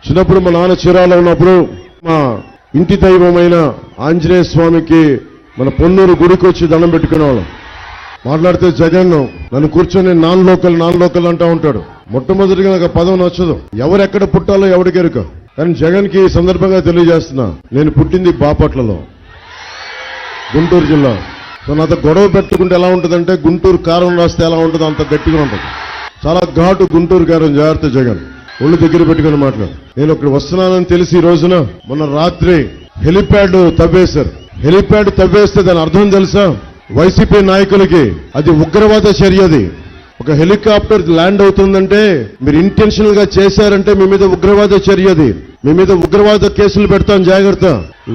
చిన్నప్పుడు మా నాన్న చీరాలో ఉన్నప్పుడు మా ఇంటి దైవమైన ఆంజనేయ స్వామికి మన పొన్నూరు గుడికి వచ్చి దండం పెట్టుకునేవాళ్ళం. మాట్లాడితే జగన్ నన్ను కూర్చొని నాన్ లోకల్ అంటూ ఉంటాడు. మొట్టమొదటిగా నాకు పదం నచ్చదు. ఎవరెక్కడ పుట్టాలో ఎవరికి ఎరుక. కానీ జగన్ కి సందర్భంగా తెలియజేస్తున్నా, నేను పుట్టింది బాపట్లలో, గుంటూరు జిల్లా. సో నాతో గొడవ పెట్టుకుంటే ఎలా ఉంటుందంటే గుంటూరు కారం రాస్తే ఎలా ఉంటుందో అంత గట్టిగా ఉంటుంది. చాలా ఘాటు గుంటూరు కారం. జాగ్రత్త జగన్, ఒళ్ళు దగ్గర పెట్టుకుని మాట్లాడు. నేను ఇక్కడ వస్తున్నానని తెలిసి ఈ రోజున మొన్న రాత్రి హెలిప్యాడ్ తవ్వేశారు. హెలిప్యాడ్ తవ్వేస్తే దాని అర్థం తెలుసా? వైసీపీ నాయకులకి అది ఉగ్రవాద చర్యది. ఒక హెలికాప్టర్ ల్యాండ్ అవుతుందంటే మీరు ఇంటెన్షనల్ గా చేశారంటే మీ మీద ఉగ్రవాద చర్యది. మీ మీద ఉగ్రవాద కేసులు పెడతాం, జాగ్రత్త.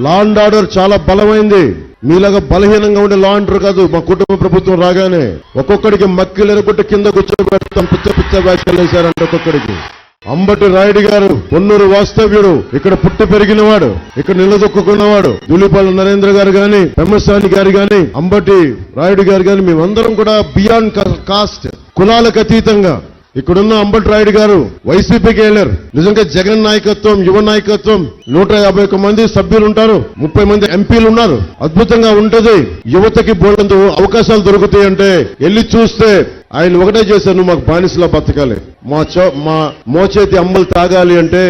లా అండ్ ఆర్డర్ చాలా బలమైంది. మీలాగా బలహీనంగా ఉండే లా అండ్ ఆర్డర్ కాదు. మా కుటుంబ ప్రభుత్వం రాగానే ఒక్కొక్కడికి మక్కిలు ఎరగొట్టి కింద కూర్చోబెడతాం. పిచ్చ వ్యాఖ్యలు వేశారంటే ఒక్కొక్కడికి. అంబటి రాయుడు గారు పొన్నూరు వాస్తవ్యుడు, ఇక్కడ పుట్టి పెరిగినవాడు, ఇక్కడ నిలదొక్కున్నవాడు. ధూళిపాల నరేంద్ర గారు గాని, పెమ్మసాని గారు గాని, అంబటి రాయుడు గారు గాని, మేమందరం కూడా బియాండ్ కాస్ట్, కులాలకు అతీతంగా ఇక్కడున్న అంబటి రాయుడు గారు వైసీపీకి వెళ్ళారు. నిజంగా జగన్ నాయకత్వం, యువ నాయకత్వం, 151 మంది సభ్యులు ఉంటారు, 30 మంది ఎంపీలు ఉన్నారు. అద్భుతంగా ఉంటది. యువతకి బోల్డంత అవకాశాలు దొరుకుతాయంటే వెళ్ళి చూస్తే ఆయన ఒకటే చేశారు, నువ్వు మాకు బానిసలా బతకాలి, మా మోచేతి అంబలు తాగాలి అంటే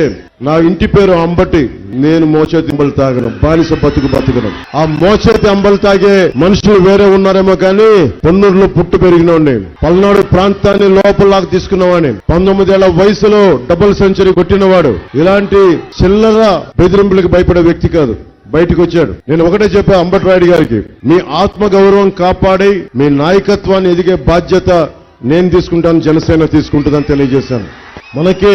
నా ఇంటి పేరు అంబటి, నేను మోచేతి అంబలు తాగను, బానిస బతకను. ఆ మోచేతి అంబలు తాగే మనుషులు వేరే ఉన్నారేమో కానీ పొన్నూరులో పుట్టి పెరిగినోడిని, పల్నాడు ప్రాంతాన్ని లోపలలాగా తీసుకున్నవాడిని, 19 ఏళ్ల వయసులో డబుల్ సెంచరీ కొట్టినవాడు. ఇలాంటి చిల్లర బెదిరింపులకు భయపడే వ్యక్తి కాదు. బయటకు వచ్చాడు. నేను ఒకటే చెప్పా అంబటి రాయుడు గారికి, మీ ఆత్మ గౌరవం కాపాడి మీ నాయకత్వాన్ని ఎదిగే బాధ్యత నేను తీసుకుంటాను, జనసేన తీసుకుంటుందని తెలియజేశాను. మనకి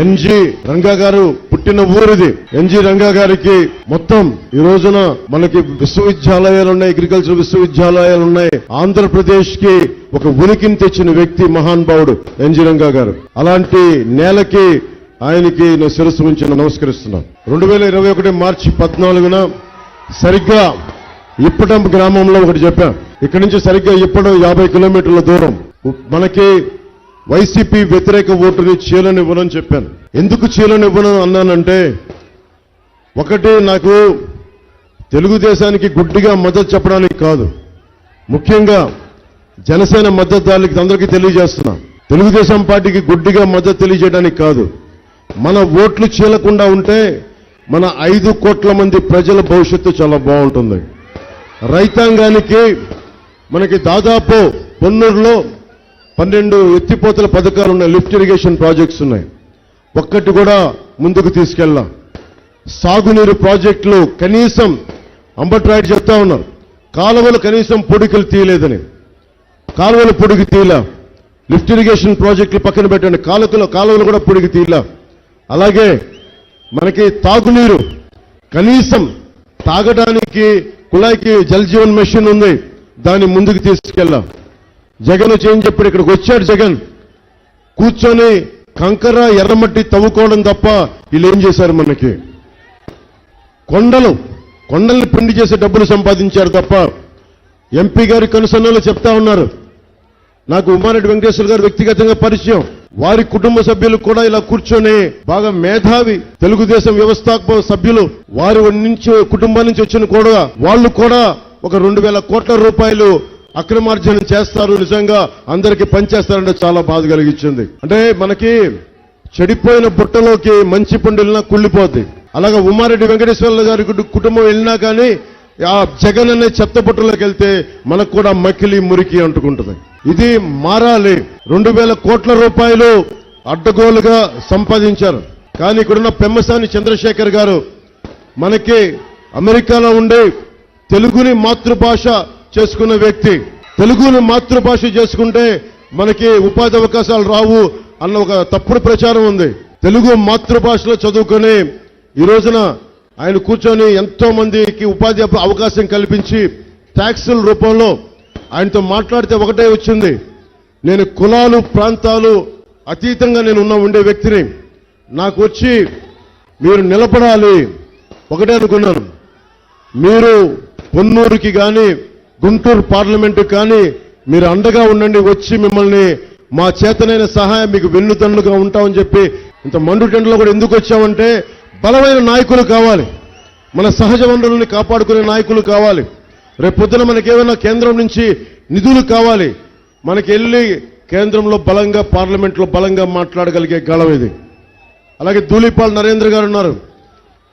ఎన్జి రంగా గారు పుట్టిన ఊరిది. ఎన్జి రంగా గారికి మొత్తం ఈ రోజున మనకి విశ్వవిద్యాలయాలు ఉన్నాయి, అగ్రికల్చర్ విశ్వవిద్యాలయాలు ఉన్నాయి. ఆంధ్రప్రదేశ్ కి ఒక ఉనికిని తెచ్చిన వ్యక్తి మహానుభావుడు ఎన్జి రంగా గారు. అలాంటి నేలకి ఆయనకి నేను శిరస్సు ఉంచి నమస్కరిస్తున్నాను. 2021 మార్చి 14న సరిగ్గా ఇప్పటం గ్రామంలో ఒకటి చెప్పా. ఇక్కడి నుంచి సరిగ్గా ఇప్పడం 50 కిలోమీటర్ల దూరం మనకి వైసీపీ వ్యతిరేక ఓటుని చీలనివ్వనని చెప్పాను. ఎందుకు చీలనివ్వను అన్నానంటే, ఒకటి నాకు తెలుగుదేశానికి గుడ్డిగా మద్దతు చెప్పడానికి కాదు, ముఖ్యంగా జనసేన మద్దతుదారులకి అందరికీ తెలియజేస్తున్నా, తెలుగుదేశం పార్టీకి గుడ్డిగా మద్దతు తెలియజేయడానికి కాదు. మన ఓట్లు చీలకుండా ఉంటే మన 5 కోట్ల మంది ప్రజల భవిష్యత్తు చాలా బాగుంటుంది. రైతాంగానికి మనకి దాదాపు పొన్నూరులో 12 ఎత్తిపోతల పథకాలు ఉన్నాయి, లిఫ్ట్ ఇరిగేషన్ ప్రాజెక్ట్స్ ఉన్నాయి. ఒక్కటి కూడా ముందుకు తీసుకెళ్ళాం. సాగునీరు ప్రాజెక్టులు కనీసం అంబటి రాయుడు చెప్తా ఉన్నారు, కాలువలు కనీసం పొడికలు తీయలేదని. కాలువలు పొడికి తీయలా, లిఫ్ట్ ఇరిగేషన్ ప్రాజెక్టులు పక్కన పెట్టండి, కాలువలు కూడా పొడికి తీయలా. అలాగే మనకి తాగునీరు కనీసం తాగడానికి కుళాయికి జల్ జీవన్ మిషన్ ఉంది, దాన్ని ముందుకు తీసుకెళ్ళాం. జగన్ చేంజ్ చెప్పాడు, ఇక్కడికి వచ్చాడు జగన్, కూర్చొని కంకర ఎర్రమట్టి తవ్వుకోవడం తప్ప వీళ్ళు ఏం చేశారు? మనకి కొండల్ని పిండి చేసే డబ్బులు సంపాదించారు తప్ప. ఎంపీ గారి కనుసన్నలు చెప్తా ఉన్నారు, నాకు ఉమారెడ్డి వెంకటేశ్వర గారు వ్యక్తిగతంగా పరిచయం, వారి కుటుంబ సభ్యులు కూడా ఇలా కూర్చొని బాగా మేధావి తెలుగుదేశం వ్యవస్థాపక సభ్యులు, వారి కుటుంబం నుంచి వచ్చిన కూడా వాళ్ళు కూడా ఒక 2,000 కోట్ల రూపాయలు అక్రమార్జన చేస్తారు, నిజంగా అందరికీ పనిచేస్తారంటే చాలా బాధ కలిగించింది. అంటే మనకి చెడిపోయిన బుట్టలోకి మంచి పండు వెళ్ళినా కుళ్ళిపోద్ది. అలాగే ఉమారెడ్డి వెంకటేశ్వర గారి కుటుంబం వెళ్ళినా కానీ ఆ జగన్ అనే చెత్త బుట్టలోకి వెళ్తే మనకు కూడా మకిలి మురికి అంటుకుంటుంది. ఇది మారాలి. 2,000 కోట్ల రూపాయలు అడ్డగోలుగా సంపాదించారు. కానీ ఇక్కడున్న పెమ్మసాని చంద్రశేఖర్ గారు మనకి అమెరికాలో ఉండే తెలుగుని మాతృభాష చేసుకున్న వ్యక్తి. తెలుగుని మాతృభాష చేసుకుంటే మనకి ఉపాధి అవకాశాలు రావు అన్న ఒక తప్పుడు ప్రచారం ఉంది. తెలుగు మాతృభాషలో చదువుకొని ఈ రోజున ఆయన కూర్చొని ఎంతో మందికి ఉపాధి అవకాశం కల్పించి ట్యాక్సుల రూపంలో ఆయనతో మాట్లాడితే ఒకటే వచ్చింది, నేను కులాలు ప్రాంతాలు అతీతంగా నేను ఉండే వ్యక్తిని, నాకు వచ్చి మీరు నిలబడాలి ఒకటే అనుకున్నాను, మీరు పొన్నూరుకి కానీ గుంటూరు పార్లమెంటు కానీ మీరు అండగా ఉండండి, వచ్చి మిమ్మల్ని మా చేతనైన సహాయం మీకు వెన్నుదన్నుగా ఉంటామని చెప్పి ఇంత మండుటెండలో కూడా ఎందుకు వచ్చామంటే బలమైన నాయకులు కావాలి, మన సహజ వనరుల్ని కాపాడుకునే నాయకులు కావాలి. రేపు పొద్దున మనకేమైనా కేంద్రం నుంచి నిధులు కావాలి, మనకి వెళ్ళి కేంద్రంలో బలంగా పార్లమెంట్లో బలంగా మాట్లాడగలిగే గళం ఇది. అలాగే ధూళిపాల్ నరేంద్ర గారు ఉన్నారు,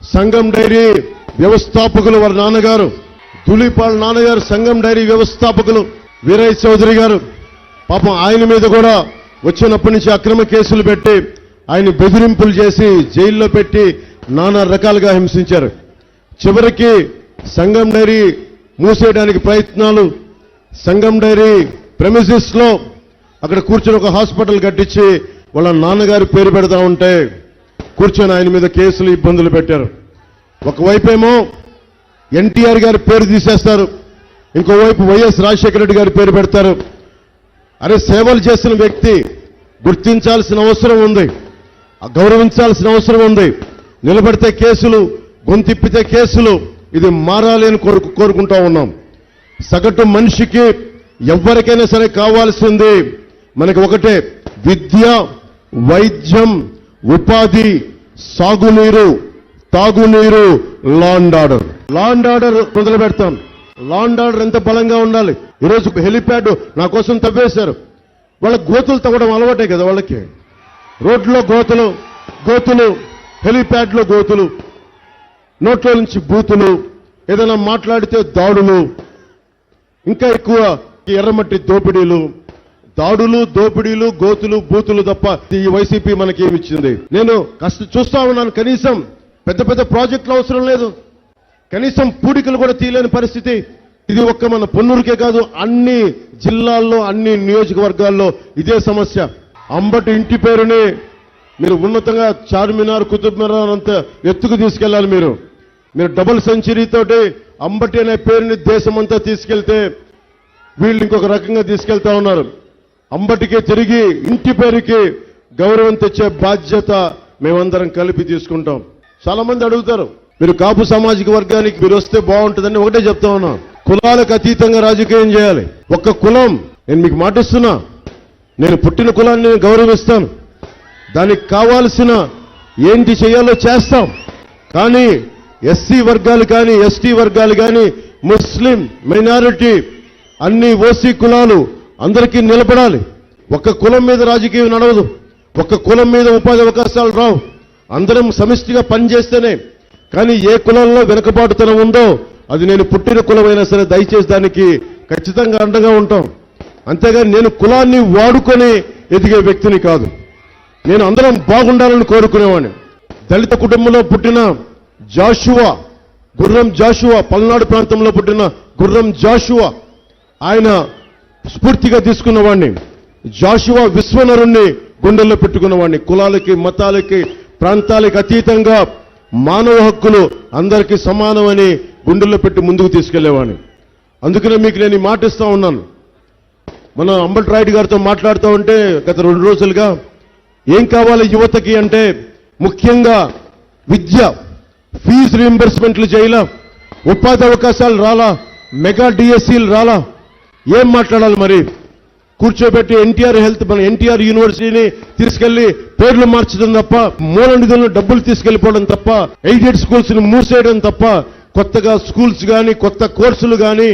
సంఘం డైరీ వ్యవస్థాపకులు, వారి నాన్నగారు ధూళిపాల్ నాన్నగారు సంఘం డైరీ వ్యవస్థాపకులు వీరయ్య చౌదరి గారు. పాపం ఆయన మీద కూడా వచ్చినప్పటి నుంచి అక్రమ కేసులు పెట్టి ఆయన బెదిరింపులు చేసి జైల్లో పెట్టి నానా రకాలుగా హింసించారు. చివరికి సంఘం డైరీ మూసేయడానికి ప్రయత్నాలు, సంఘం డైరీ ప్రెమిసెస్ లో అక్కడ కూర్చొని ఒక హాస్పిటల్ కట్టించి వాళ్ళ నాన్నగారి పేరు పెడతా ఉంటే కూర్చొని ఆయన మీద కేసులు ఇబ్బందులు పెట్టారు. ఒకవైపేమో ఎన్టీఆర్ గారి పేరు తీసేస్తారు, ఇంకోవైపు వైఎస్ రాజశేఖర రెడ్డి గారి పేరు పెడతారు. అరే సేవలు చేసిన వ్యక్తి గుర్తించాల్సిన అవసరం ఉంది, గౌరవించాల్సిన అవసరం ఉంది. నిలబడితే కేసులు, గొంతిప్పితే కేసులు, ఇది మారాలి అని కోరుకుంటా ఉన్నాం. సగటు మనిషికి ఎవరికైనా సరే కావాల్సింది మనకి ఒకటే, విద్య, వైద్యం, ఉపాధి, సాగునీరు, తాగునీరు, law and order. Law and order మొదలు పెడతాం. లా అండ్ ఆర్డర్ ఎంత బలంగా ఉండాలి. ఈరోజు హెలిప్యాడ్ నా కోసం తవ్వేశారు. వాళ్ళ గోతులు తవ్వడం అలవాటే కదా వాళ్ళకి. రోడ్లో గోతులు, హెలిప్యాడ్లో గోతులు, నోట్లో నుంచి బూతులు, ఏదైనా మాట్లాడితే దాడులు, ఇంకా ఎక్కువ ఎర్రమట్టి దోపిడీలు, దాడులు, దోపిడీలు, గోతులు, బూతులు తప్ప ఈ వైసీపీ మనకి ఏమి ఇచ్చింది? నేను చూస్తా ఉన్నాను. కనీసం పెద్ద పెద్ద ప్రాజెక్టులు అవసరం లేదు, కనీసం పూడికలు కూడా తీయలేని పరిస్థితి. ఇది ఒక్క మన పొన్నూరుకే కాదు, అన్ని జిల్లాల్లో, అన్ని నియోజకవర్గాల్లో ఇదే సమస్య. అంబటి ఇంటి పేరుని మీరు ఉన్నతంగా చార్మినార్, కుతుబ్ మినార్ అంత ఎత్తుకు తీసుకెళ్లాలి. మీరు డబుల్ సెంచరీతోటి అంబటి అనే పేరుని దేశమంతా తీసుకెళ్తే వీళ్ళు ఇంకొక రకంగా తీసుకెళ్తా ఉన్నారు. అంబటికి తిరిగి ఇంటి పేరుకి గౌరవం తెచ్చే బాధ్యత మేమందరం కలిపి తీసుకుంటాం. చాలా మంది అడుగుతారు, మీరు కాపు సామాజిక వర్గానికి మీరు వస్తే బాగుంటుందని. ఒకటే చెప్తా ఉన్నా, కులాలకు అతీతంగా రాజకీయం చేయాలి. ఒక్క కులం, నేను మీకు మాటిస్తున్నా, నేను పుట్టిన కులాన్ని నేను గౌరవిస్తాను, దానికి కావాల్సిన ఏంటి చేయాలో చేస్తాం. కానీ ఎస్సీ వర్గాలు కానీ, ఎస్టీ వర్గాలు కానీ, ముస్లిం మైనారిటీ, అన్ని ఓసీ కులాలు అందరికీ నిలబడాలి. ఒక్క కులం మీద రాజకీయం నడవదు, ఒక్క కులం మీద ఉపాధి అవకాశాలు రావు. అందరం సమిష్టిగా పనిచేస్తేనే. కానీ ఏ కులంలో వెనుకబాటుతనం ఉందో అది నేను పుట్టిన కులమైనా సరే దయచేసి దానికి ఖచ్చితంగా అండగా ఉంటాం. అంతేగాని నేను కులాన్ని వాడుకొని ఎదిగే వ్యక్తిని కాదు. నేను అందరం బాగుండాలని కోరుకునేవాడిని. దళిత కుటుంబంలో పుట్టిన జాషువా, గుర్రం జాషువా, పల్నాడు ప్రాంతంలో పుట్టిన గుర్రం జాషువా, ఆయన స్ఫూర్తిగా తీసుకున్నవాడిని. జాషువా విశ్వనరుణ్ణి గుండెల్లో పెట్టుకున్నవాడిని. కులాలకి, మతాలకి, ప్రాంతాలకి అతీతంగా మానవ హక్కులు అందరికీ సమానమని గుండెల్లో పెట్టి ముందుకు తీసుకెళ్లేవాడిని. అందుకనే మీకు నేను ఈ మాట ఇస్తా ఉన్నాను. మన అంబటి రాయుడు గారితో మాట్లాడుతూ ఉంటే గత 2 రోజులుగా ఏం కావాలి యువతకి అంటే ముఖ్యంగా విద్య, ఫీజు రీయింబర్స్మెంట్లు చేయాలా, ఉపాధి అవకాశాలు రాలా, మెగా డిఎస్సీలు రాలా, ఏం మాట్లాడాలి మరి? కూర్చోబెట్టి ఎన్టీఆర్ హెల్త్, మన ఎన్టీఆర్ యూనివర్సిటీని తీసుకెళ్లి పేర్లు మార్చడం తప్ప, మూల నిధులను డబ్బులు తీసుకెళ్లిపోవడం తప్ప, ఎయిడెడ్ స్కూల్స్ ని మూసేయడం తప్ప, కొత్తగా స్కూల్స్ గాని, కొత్త కోర్సులు గాని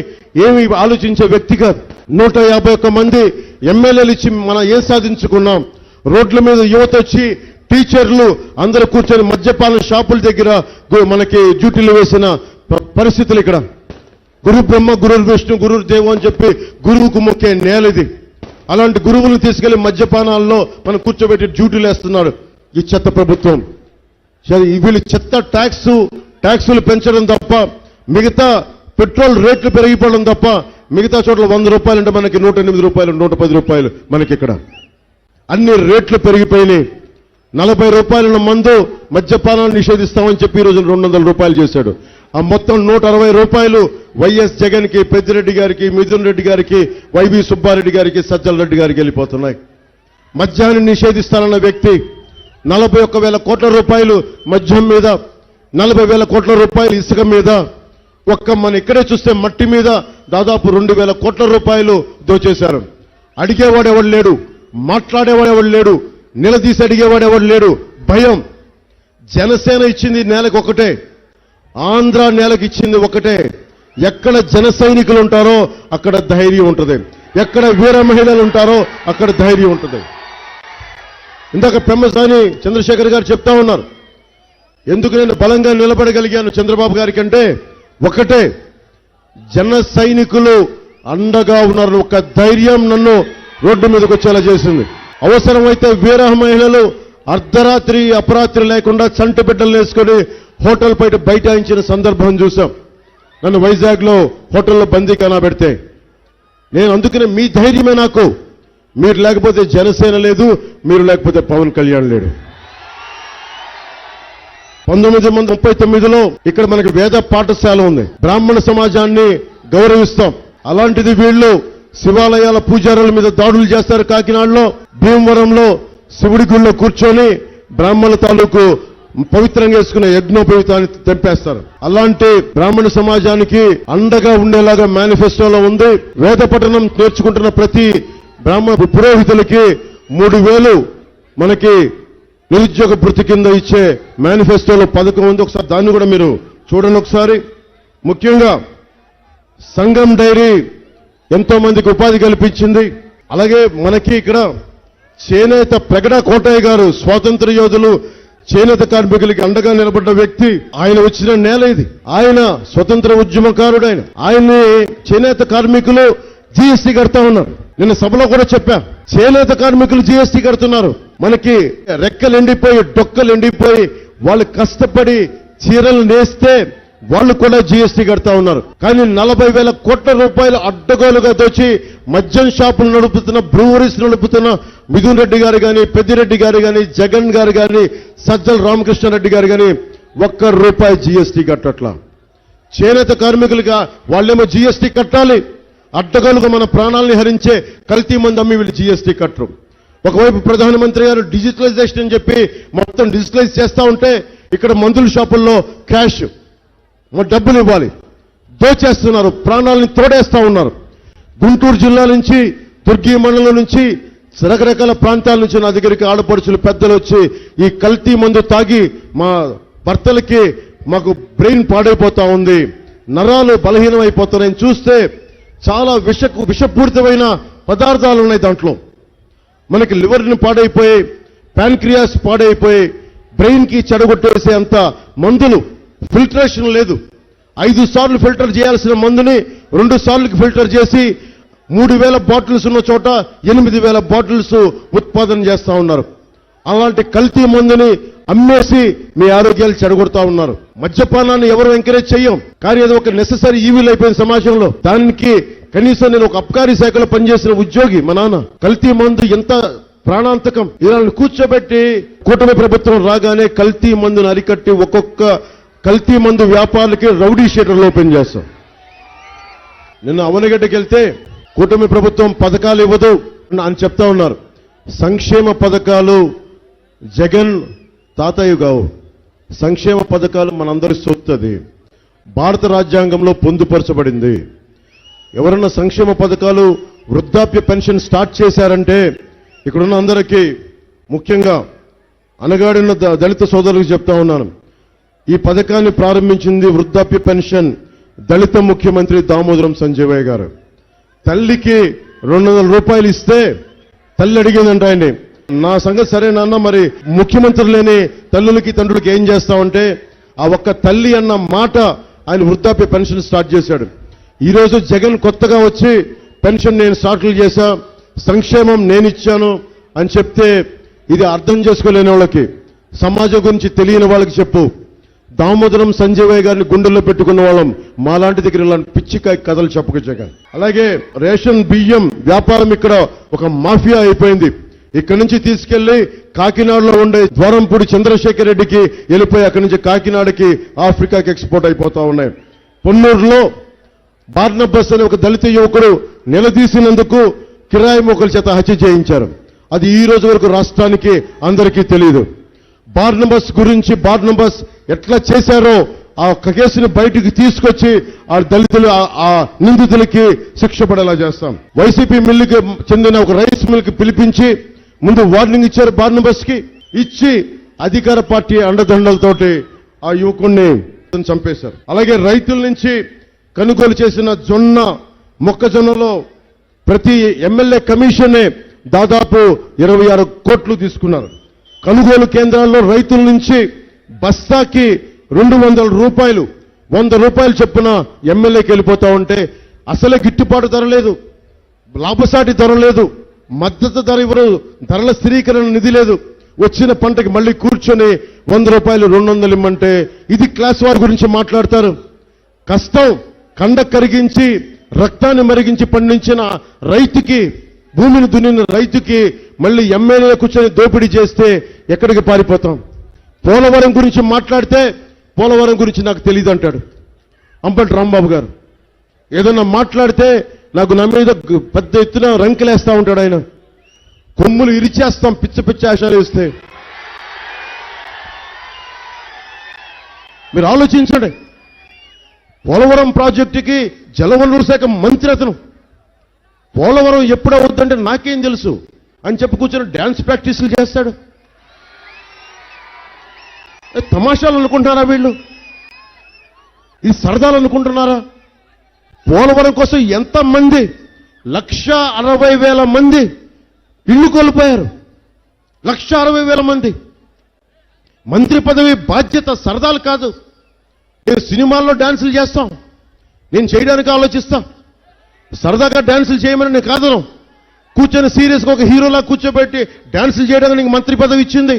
ఏమి ఆలోచించే వ్యక్తి కాదు. 151 మంది ఎమ్మెల్యేలు ఇచ్చి మనం ఏం సాధించుకున్నాం? రోడ్ల మీద యువత వచ్చి, టీచర్లు అందరూ కూర్చొని మద్యపాన షాపుల దగ్గర మనకి డ్యూటీలు వేసిన పరిస్థితులు ఇక్కడ. గురు బ్రహ్మ, గురు విష్ణు, గురు దేవు అని చెప్పి గురువుకు మొక్కే నేలది. అలాంటి గురువులను తీసుకెళ్లి మద్యపానాల్లో మనం కూర్చోబెట్టి డ్యూటీలు వేస్తున్నారు ఈ చెత్త ప్రభుత్వం. వీళ్ళు చెత్త ట్యాక్సులు పెంచడం తప్ప, మిగతా పెట్రోల్ రేట్లు పెరిగిపోవడం తప్ప, మిగతా చోట్ల 100 రూపాయలు అంటే మనకి 108 రూపాయలు, 110 రూపాయలు మనకి ఇక్కడ. అన్ని రేట్లు పెరిగిపోయినాయి. 40 రూపాయల మందు మద్యపానాలు నిషేధిస్తామని చెప్పి ఈరోజు 200 రూపాయలు చేశాడు. ఆ మొత్తం 160 రూపాయలు వైఎస్ జగన్ కి, పెద్దిరెడ్డి గారికి, మిథున్ రెడ్డి గారికి, వైవి సుబ్బారెడ్డి గారికి, సజ్జల రెడ్డి గారికి వెళ్ళిపోతున్నాయి. మద్యాన్ని నిషేధిస్తానన్న వ్యక్తి 41,000 కోట్ల రూపాయలు మద్యం మీద, 40,000 కోట్ల రూపాయలు ఇసుక మీద, ఒక్క మన ఇక్కడే చూస్తే మట్టి మీద దాదాపు 2,000 కోట్ల రూపాయలు దోచేశారు. అడిగేవాడెవడు లేడు, మాట్లాడేవాడెవడు లేడు, నిలదీసి అడిగేవాడెవడు లేడు. భయం. జనసేన ఇచ్చింది నేలకు ఒకటే, ఆంధ్ర నేలకు ఇచ్చింది ఒకటే. ఎక్కడ జన సైనికులు ఉంటారో అక్కడ ధైర్యం ఉంటుంది, ఎక్కడ వీర మహిళలు ఉంటారో అక్కడ ధైర్యం ఉంటుంది. ఇందాక పెమ్మసాని చంద్రశేఖర్ గారు చెప్తా ఉన్నారు, ఎందుకు నేను బలంగా నిలబడగలిగాను చంద్రబాబు గారి కంటే, ఒకటే, జన సైనికులు అండగా ఉన్నారు. ఒక ధైర్యం నన్ను రోడ్డు మీదకి వచ్చేలా చేసింది. అవసరమైతే వీర మహిళలు అర్ధరాత్రి అపరాత్రి లేకుండా చంటి బిడ్డలు వేసుకొని హోటల్ బయట బైఠాయించిన సందర్భం చూశాం. నన్ను వైజాగ్లో హోటల్లో బందీఖానా పెడితే నేను అందుకనే మీ ధైర్యమే నాకు. మీరు లేకపోతే జనసేన లేదు, మీరు లేకపోతే పవన్ కళ్యాణ్ లేడు. 1939లో ఇక్కడ మనకి వేద పాఠశాల ఉంది, బ్రాహ్మణ సమాజాన్ని గౌరవిస్తాం. అలాంటిది వీళ్ళు శివాలయాల పూజారుల మీద దాడులు చేస్తారు. కాకినాడలో భీమవరంలో శివుడి గుళ్ళో కూర్చొని బ్రాహ్మణుల తాలూకు పవిత్రంగా వేసుకునే యజ్ఞోపవితాన్ని తెంపేస్తారు. అలాంటి బ్రాహ్మణ సమాజానికి అండగా ఉండేలాగా మేనిఫెస్టోలో ఉంది. వేద పఠనం నేర్చుకుంటున్న ప్రతి బ్రాహ్మణ పురోహితులకి 3,000 మనకి నిరుద్యోగ భృతి కింద ఇచ్చే మేనిఫెస్టోలో పథకం ఉంది. ఒకసారి దాన్ని కూడా మీరు చూడండి ఒకసారి. ముఖ్యంగా సంఘం డైరీ ఎంతో మందికి ఉపాధి కల్పించింది. అలాగే మనకి ఇక్కడ చేనేత ప్రగడ కోటయ్య గారు స్వాతంత్ర యోధులు, చేనేత కార్మికులకి అండగా నిలబడ్డ వ్యక్తి. ఆయన వచ్చిన నేల ఇది. ఆయన స్వతంత్ర ఉద్యమకారుడు. ఆయన్ని చేనేత కార్మికులు జీఎస్టీ కడతా ఉన్నారు. నిన్న సభలో కూడా చెప్పా, చేనేత కార్మికులు జీఎస్టీ కడుతున్నారు. మనకి రెక్కలు ఎండిపోయి డొక్కలు ఎండిపోయి వాళ్ళు కష్టపడి చీరలు నేస్తే వాళ్ళు కూడా జీఎస్టీ కడతా ఉన్నారు. కానీ 40,000 కోట్ల రూపాయలు అడ్డగోలుగా దోచి మద్యం షాపులు నడుపుతున్న, బ్రూవరీస్ నడుపుతున్న మిథున్ రెడ్డి గారు కానీ, పెద్దిరెడ్డి గారు కానీ, జగన్ గారు కానీ, సజ్జల రామకృష్ణారెడ్డి గారు కానీ ₹1 జీఎస్టీ కట్టట్లా. చేనేత కార్మికులుగా వాళ్ళేమో జీఎస్టీ కట్టాలి, అడ్డగోలుగా మన ప్రాణాలని హరించే కల్తీ మందు అమ్మి వీళ్ళు జీఎస్టీ కట్టరు. ఒకవైపు ప్రధానమంత్రి గారు డిజిటలైజేషన్ అని చెప్పి మొత్తం డిజిటలైజ్ చేస్తా ఉంటే ఇక్కడ మందుల షాపుల్లో క్యాష్ డబ్బులు ఇవ్వాలి, దోచేస్తున్నారు, ప్రాణాలను తోడేస్తా ఉన్నారు. గుంటూరు జిల్లా నుంచి, దుర్గి మండలం నుంచి, రకరకాల ప్రాంతాల నుంచి నా దగ్గరికి ఆడపడుచులు పెద్దలు వచ్చి ఈ కల్తీ మందు తాగి మా భర్తలకి మాకు బ్రెయిన్ పాడైపోతా ఉంది, నరాలు బలహీనం అయిపోతున్నాయని చూస్తే చాలా విషపూరితమైన పదార్థాలు ఉన్నాయి దాంట్లో. మనకి లివర్ని పాడైపోయి, ప్యాన్క్రియాస్ పాడైపోయి, బ్రెయిన్ కి చెడగొట్టేసే అంత మందులు. ఫిల్టరేషన్ లేదు. 5 సార్లు ఫిల్టర్ చేయాల్సిన మందుని 2 సార్లకి ఫిల్టర్ చేసి 3,000 బాటిల్స్ ఉన్న చోట 8,000 బాటిల్స్ ఉత్పాదన చేస్తా ఉన్నారు. అలాంటి కల్తీ మందుని అమ్మేసి మీ ఆరోగ్యాలు చెడగొడతా ఉన్నారు. మద్యపానాన్ని ఎవరు ఎంకరేజ్ చెయ్యం, కానీ అది ఒక నెససరీ ఈవిల్ అయిపోయిన సమాజంలో. దానికి కనీసం నేను ఒక అబ్కారీ శాఖలో పనిచేసిన ఉద్యోగి, మా నాన్న కల్తీ మందు ఎంత ప్రాణాంతకం. ఇలా కూర్చోబెట్టి కూటమి ప్రభుత్వం రాగానే కల్తీ మందును అరికట్టి ఒక్కొక్క కల్తీ మందు వ్యాపారులకి రౌడీ షీటర్లు ఓపెన్ చేస్తాం. నిన్న అవనగడ్డకి వెళ్తే కూటమి ప్రభుత్వం పథకాలు ఇవ్వదు అని చెప్తా ఉన్నారు. సంక్షేమ పథకాలు జగన్ తాతయ్య కావు, సంక్షేమ పథకాలు మనందరి సొత్తది, భారత రాజ్యాంగంలో పొందుపరచబడింది. ఎవరన్నా సంక్షేమ పథకాలు వృద్ధాప్య పెన్షన్ స్టార్ట్ చేశారంటే ఇక్కడున్న అందరికీ, ముఖ్యంగా అనగాడిన దళిత సోదరులకు చెప్తా ఉన్నాను, ఈ పథకాన్ని ప్రారంభించింది వృద్ధాప్య పెన్షన్ దళిత ముఖ్యమంత్రి దామోదరం సంజయ్ గారు. తల్లికి ₹200 ఇస్తే తల్లి అడిగిందంట ఆయన్ని, నా సంగతి సరే నాన్న, మరి ముఖ్యమంత్రి లేని తల్లులకి తండ్రులకి ఏం చేస్తామంటే ఆ ఒక్క తల్లి అన్న మాట ఆయన వృద్ధాప్య పెన్షన్ స్టార్ట్ చేశాడు. ఈరోజు జగన్ కొత్తగా వచ్చి పెన్షన్ నేను స్టార్ట్లు చేశా, సంక్షేమం నేను ఇచ్చాను అని చెప్తే ఇది అర్థం చేసుకోలేని వాళ్ళకి, సమాజం గురించి తెలియని వాళ్ళకి చెప్పు. దామోదరం సంజయ్ గారిని గుండెల్లో పెట్టుకున్న వాళ్ళం మాలాంటి దగ్గర ఇలాంటి పిచ్చికాయ కథలు చెప్పక జగన్. అలాగే రేషన్ బియ్యం వ్యాపారం ఇక్కడ ఒక మాఫియా అయిపోయింది. ఇక్కడి నుంచి తీసుకెళ్లి కాకినాడలో ఉండే ద్వారంపూడి చంద్రశేఖర్ రెడ్డికి వెళ్ళిపోయి అక్కడి నుంచి కాకినాడకి ఆఫ్రికాకి ఎక్స్పోర్ట్ అయిపోతా ఉన్నాయి. పొన్నూరులో బార్నబస్ అనే ఒక దళిత యువకుడు నిలదీసినందుకు కిరాయి మొక్కల చేత హత్య చేయించారు. అది ఈ రోజు వరకు రాష్ట్రానికి అందరికీ తెలియదు. బార్నబస్ గురించి, బార్నబస్ ఎట్లా చేశారో ఆ కేసుని బయటికి తీసుకొచ్చి ఆ దళితులు, ఆ నిందితులకి శిక్ష పడేలా చేస్తాం. వైసీపీ మిల్లుకి చెందిన ఒక రైస్ మిల్కి పిలిపించి ముందు వార్నింగ్ ఇచ్చారు బార్నబస్ కి. ఇచ్చి అధికార పార్టీ అండదండలతోటి ఆ యువకుణ్ణి చంపేశారు. అలాగే రైతుల నుంచి కొనుగోలు చేసిన జొన్న, మొక్కజొన్నలో ప్రతి ఎమ్మెల్యే కమిషనే దాదాపు 26 కోట్లు తీసుకున్నారు. కొనుగోలు కేంద్రాల్లో రైతుల నుంచి బస్తాకి 200 రూపాయలు, 100 రూపాయలు చొప్పున ఎమ్మెల్యేకి వెళ్ళిపోతా ఉంటే అసలే గిట్టుబాటు ధర లేదు, లాభసాటి ధర లేదు, మద్దతు ధర ఇవ్వరు, ధరల స్థిరీకరణ నిధి లేదు. వచ్చిన పంటకి మళ్ళీ కూర్చొని 100 రూపాయలు 200 ఇమ్మంటే ఇది క్లాస్ వార్ గురించి మాట్లాడతారు. కష్టం కండ కరిగించి రక్తాన్ని మరిగించి పండించిన రైతుకి, భూమిని దున్నిన రైతుకి మళ్ళీ ఎమ్మెల్యే కూర్చొని దోపిడీ చేస్తే ఎక్కడికి పారిపోతాం? పోలవరం గురించి మాట్లాడితే పోలవరం గురించి నాకు తెలియదు అంటాడు అంబటి రాంబాబు గారు. ఏదన్నా మాట్లాడితే నాకు నా మీద పెద్ద ఎత్తున రంకెలేస్తా ఉంటాడు ఆయన. కొమ్ములు ఇరిచేస్తాం పిచ్చ పిచ్చ ఆశాలు వేస్తే. మీరు ఆలోచించండి, పోలవరం ప్రాజెక్టుకి జలవనరుల శాఖ మంత్రి అతను. పోలవరం ఎప్పుడు అవుద్దంటే నాకేం తెలుసు అని చెప్పి కూర్చొని డ్యాన్స్ ప్రాక్టీసులు చేస్తాడు. తమాషాలు అనుకుంటున్నారా వీళ్ళు? ఇది సరదాలు అనుకుంటున్నారా? పోలవరం కోసం ఎంతమంది 1,60,000 మంది ఇల్లు కోల్పోయారు. 1,60,000 మంది. మంత్రి పదవి బాధ్యత సరదాలు కాదు. నేను సినిమాల్లో డాన్సులు చేస్తాం, నేను చేయడానికి ఆలోచిస్తా. సరదాగా డాన్సులు చేయమని నేను కాదను. కూర్చొని సీరియస్గా ఒక హీరోలా కూర్చోబెట్టి డాన్సులు చేయడానికి నీకు మంత్రి పదవి ఇచ్చింది.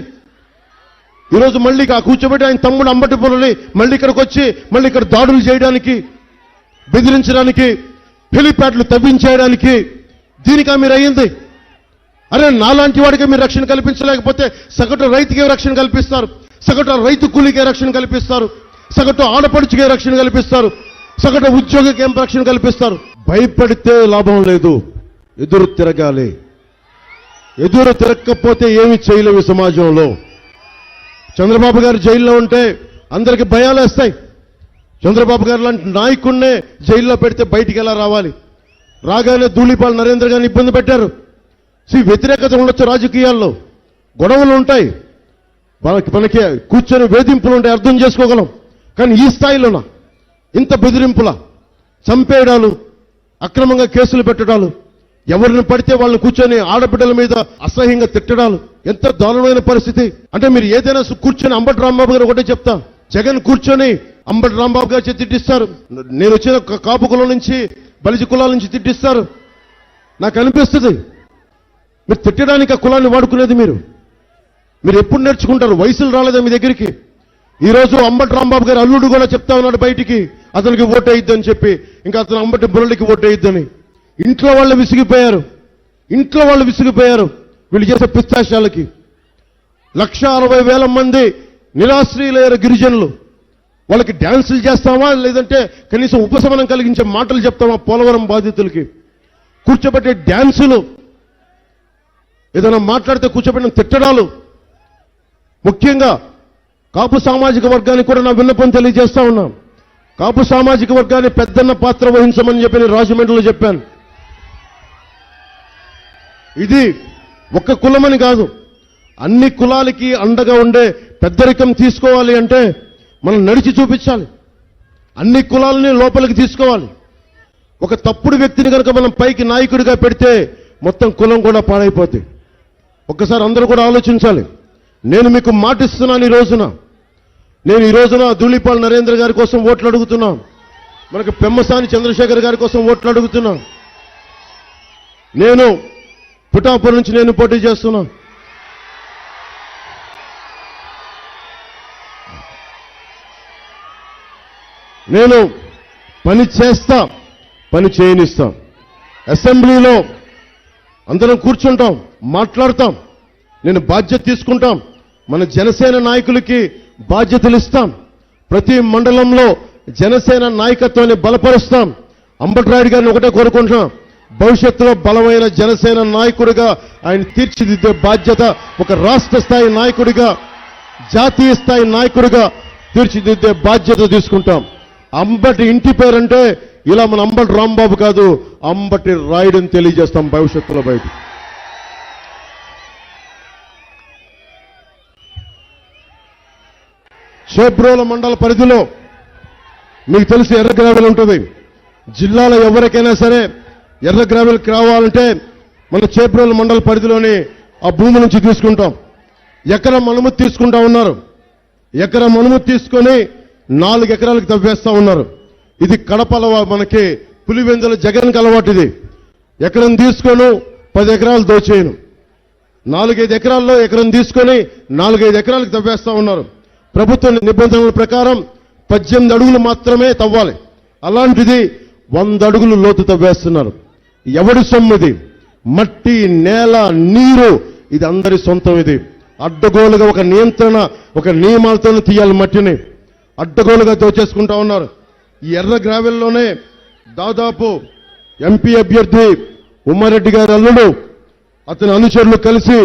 ఈరోజు మళ్ళీ ఆ కూర్చోబెట్టి ఆయన తమ్ముడు అంబటి పొరలి మళ్ళీ ఇక్కడికి వచ్చి మళ్ళీ ఇక్కడ దాడులు చేయడానికి, బెదిరించడానికి, హెలిప్యాడ్లు తవ్వించేయడానికి, దీనికా మీరు అయ్యింది? అరే నాలాంటి వాడికి మీరు రక్షణ కల్పించలేకపోతే సగటు రైతుకే రక్షణ కల్పిస్తారు, సగటు రైతు కూలికే రక్షణ కల్పిస్తారు, సగటు ఆడపడుచుకే రక్షణ కల్పిస్తారు, సగటు ఉద్యోగికి ఏం రక్షణ కల్పిస్తారు? భయపడితే లాభం లేదు, ఎదురు తిరగాలి. ఎదురు తిరగకపోతే ఏమి చేయలేవు ఈ సమాజంలో. చంద్రబాబు గారు జైల్లో ఉంటే అందరికీ భయాలు వేస్తాయి. చంద్రబాబు గారు లాంటి నాయకుడినే జైల్లో పెడితే బయటికి ఎలా రావాలి? రాగానే ధూళిపాల నరేంద్ర గారిని ఇబ్బంది పెట్టారు. వ్యతిరేకత ఉండొచ్చు, రాజకీయాల్లో గొడవలు ఉంటాయి, మనకి కూర్చొని వేధింపులు ఉంటాయి, అర్థం చేసుకోగలం. కానీ ఈ స్థాయిలోనా ఇంత బెదిరింపుల, చంపేయడాలు, అక్రమంగా కేసులు పెట్టడాలు, ఎవరిని పడితే వాళ్ళని కూర్చొని ఆడబిడ్డల మీద అసహ్యంగా తిట్టడాలు, ఎంత దారుణమైన పరిస్థితి. అంటే మీరు ఏదైనా కూర్చొని అంబటి రాంబాబు గారు ఒకటే చెప్తా, జగన్ కూర్చొని అంబటి రాంబాబు గారు తిట్టిస్తారు, నేను వచ్చిన కాపు కులం నుంచి బలిజ కులాల నుంచి తిట్టిస్తారు. నాకు అనిపిస్తుంది మీరు తిట్టడానికి ఆ కులాన్ని వాడుకునేది మీరు ఎప్పుడు నేర్చుకుంటారు? వయసులు రాలేదా మీ దగ్గరికి? ఈరోజు అంబటి రాంబాబు గారు అల్లుడు కూడా చెప్తా ఉన్నాడు బయటికి, అతనికి ఓటు వేయిద్దని చెప్పి, ఇంకా అతను అంబటి బుర్రడికి ఓటు వేయిద్దని. ఇంట్లో వాళ్ళు విసిగిపోయారు, వీళ్ళు చేసే పిస్తాశాలకి. 1,60,000 మంది నిరాశ్రయులయ్యారు గిరిజనులు. వాళ్ళకి డ్యాన్సులు చేస్తామా, లేదంటే కనీసం ఉపశమనం కలిగించే మాటలు చెప్తామా? పోలవరం బాధితులకి కూర్చోబెట్టే డ్యాన్సులు, ఏదైనా మాట్లాడితే కూర్చోబెట్టిన తిట్టడాలు. ముఖ్యంగా కాపు సామాజిక వర్గానికి కూడా నా విన్నపం తెలియజేస్తా ఉన్నాం. కాపు సామాజిక వర్గాన్ని పెద్దన్న పాత్ర వహించమని చెప్పి నేను రాజమండ్రిలో చెప్పాను. ఇది ఒక్క కులమని కాదు, అన్ని కులాలకి అండగా ఉండే పెద్దరికం తీసుకోవాలి అంటే మనం నడిచి చూపించాలి. అన్ని కులాలని లోపలికి తీసుకోవాలి. ఒక తప్పుడు వ్యక్తిని కనుక మనం పైకి నాయకుడిగా పెడితే మొత్తం కులం కూడా పాడైపోతుంది. ఒక్కసారి అందరూ కూడా ఆలోచించాలి. నేను మీకు మాటిస్తున్నాను, ఈ రోజున ధూళిపాల నరేంద్ర గారి కోసం ఓట్లు అడుగుతున్నా, మనకు పెమ్మసాని చంద్రశేఖర్ గారి కోసం ఓట్లు అడుగుతున్నా. నేను పుటాపురం నుంచి నేను పోటీ చేస్తున్నా. నేను పని చేస్తా, పని చేయనిస్తా. అసెంబ్లీలో అందరం కూర్చుంటాం, మాట్లాడతాం, నేను బాధ్యత తీసుకుంటాం. మన జనసేన నాయకులకి బాధ్యతలు ఇస్తాం. ప్రతి మండలంలో జనసేన నాయకత్వాన్ని బలపరుస్తాం. అంబటి రాయుడు గారిని ఒకటే కోరుకుంటున్నాం, భవిష్యత్తులో బలమైన జనసేన నాయకుడిగా ఆయన తీర్చిదిద్దే బాధ్యత, ఒక రాష్ట్ర స్థాయి నాయకుడిగా, జాతీయ స్థాయి నాయకుడిగా తీర్చిదిద్దే బాధ్యత తీసుకుంటాం. అంబటి ఇంటి పేరంటే ఇలా మన అంబటి రాంబాబు కాదు, అంబటి రాయుడుని తెలియజేస్తాం భవిష్యత్తులో బయట. చేబ్రోలు మండల పరిధిలో మీకు తెలిసి ఎర్ర గ్రావెల్ ఉంటుంది. జిల్లాలో ఎవరికైనా సరే ఎర్ర గ్రావెల్కి రావాలంటే మన చేబ్రోలు మండల పరిధిలోని ఆ భూమి నుంచి తీసుకుంటాం. ఎకరం అనుమతి తీసుకుంటా ఉన్నారు. ఎకరం అనుమతి తీసుకొని 4 ఎకరాలకు తవ్వేస్తా ఉన్నారు. ఇది కడపల మనకి పులివెందుల జగన్కి అలవాటు. ఇది ఎకరం తీసుకొని 10 ఎకరాలు దోచేయను. 4-5 ఎకరాల్లో ఎకరం తీసుకొని 4-5 ఎకరాలకు తవ్వేస్తా ఉన్నారు. ప్రభుత్వ నిబంధనల ప్రకారం 18 అడుగులు మాత్రమే తవ్వాలి. అలాంటిది 100 అడుగులు లోతు తవ్వేస్తున్నారు. ఎవడి సొమ్ము ఇది? మట్టి, నేల, నీరు ఇది అందరి సొంతం. ఇది అడ్డగోలుగా ఒక నియంత్రణ, ఒక నియమాలతో తీయాలి. మట్టిని అడ్డగోలుగా దోచేసుకుంటా ఉన్నారు. ఈ ఎర్ర గ్రావెల్లోనే దాదాపు ఎంపీ అభ్యర్థి ఉమ్మారెడ్డి గారి అల్లుడు అతని అనుచరులు కలిసి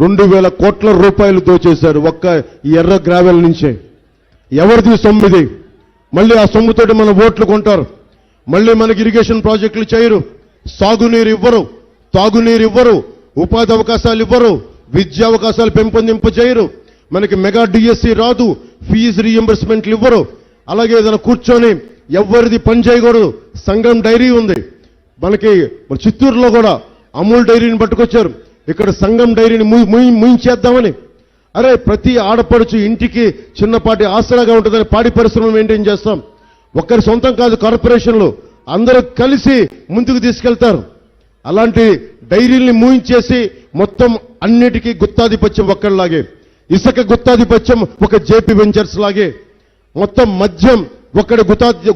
2,000 కోట్ల రూపాయలు దోచేశారు ఒక్క ఈ ఎర్ర గ్రావెల్ నుంచే. ఎవరిది సొమ్ము ఇది? మళ్ళీ ఆ సొమ్ముతోటి మన ఓట్లు కొంటారు. మళ్ళీ మనకి ఇరిగేషన్ ప్రాజెక్టులు చేయరు, సాగునీరు ఇవ్వరు, తాగునీరు ఇవ్వరు, ఉపాధి అవకాశాలు ఇవ్వరు, విద్యా అవకాశాలు పెంపొందింప చేయరు, మనకి మెగా డిఎస్సి రాదు, ఫీజు రీఎంబర్స్మెంట్లు ఇవ్వరు. అలాగే ఏదైనా కూర్చొని ఎవరిది పని చేయకూడదు. సంఘం డైరీ ఉంది మనకి. చిత్తూరులో కూడా అమూల్ డైరీని పట్టుకొచ్చారు. ఇక్కడ సంఘం డైరీని ముయించేద్దామని. అరే, ప్రతి ఆడపడుచు ఇంటికి చిన్నపాటి ఆసరాగా ఉంటుందని పాడి పరిశ్రమలు మెయింటైన్ చేస్తాం. ఒక్కరి సొంతం కాదు, కార్పొరేషన్లు అందరూ కలిసి ముందుకు తీసుకెళ్తారు. అలాంటి డైరీల్ని మూయించేసి మొత్తం అన్నిటికీ గుత్తాధిపత్యం ఒక్కడిలాగే, ఇసుక గుత్తాధిపత్యం ఒక జేపీ వెంచర్స్ లాగే, మొత్తం మద్యం ఒక్కడి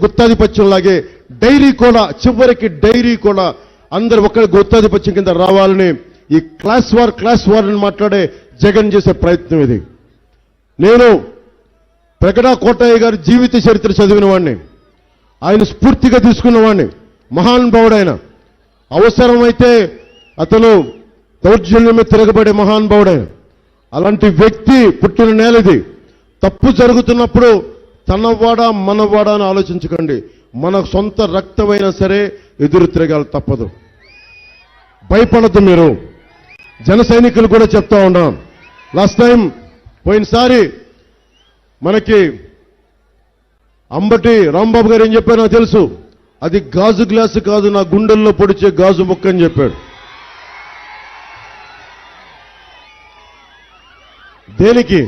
గుత్తాధిపత్యం లాగే, డైరీ కూడా చివరికి డైరీ కూడా అందరు ఒక్కడి గుత్తాధిపత్యం కింద రావాలని ఈ క్లాస్ వార్ అని మాట్లాడే జగన్ చేసే ప్రయత్నం ఇది. నేను ప్రగడా కోటయ్య గారి జీవిత చరిత్ర చదివిన వాడిని, ఆయన స్ఫూర్తిగా తీసుకున్నవాడిని. మహానుభావుడైన, అవసరమైతే అతను దౌర్జన్యమే తిరగబడే మహానుభావుడైన అలాంటి వ్యక్తి పుట్టిన నేల ఇది. తప్పు జరుగుతున్నప్పుడు తనవాడా మనవాడా అని ఆలోచించకండి. మన సొంత రక్తమైనా సరే ఎదురు తిరగాలి, తప్పదు. భయపడద్దు మీరు. జన సైనికులు కూడా చెప్తా ఉన్నాం. లాస్ట్ టైం పోయినసారి మనకి అంబటి రాంబాబు గారు ఏం చెప్పారో నాకు తెలుసు. అది గాజు గ్లాసు కాదు, నా గుండెల్లో పొడిచే గాజు ముక్క అని చెప్పాడు. దేనికి?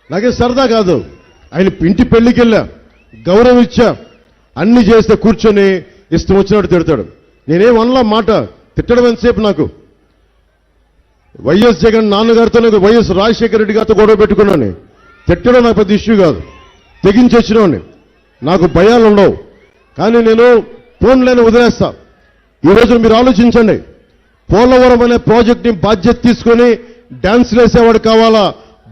నాకే సరదా కాదు. ఆయన ఇంటి పెళ్లికి వెళ్ళా, గౌరవం ఇచ్చా, అన్ని చేస్తే కూర్చొని ఇష్టం వచ్చినట్టు తిడతాడు. నేనేమనలా మాట, తిట్టడం ఎంతసేపు నాకు. వైఎస్ జగన్ నాన్నగారితో, వైఎస్ రాజశేఖర రెడ్డి గారితో గొడవ పెట్టుకున్నాను. తిట్టడం నాకు పెద్ద ఇష్యూ కాదు, తెగించి వచ్చినవాడిని. నాకు భయాలు ఉండవు. కానీ నేను ఫోన్లైనా వదిలేస్తా. ఈరోజు మీరు ఆలోచించండి, పోలవరం అనే ప్రాజెక్ట్ని బాధ్యత తీసుకొని డాన్స్లు వేసేవాడు కావాలా,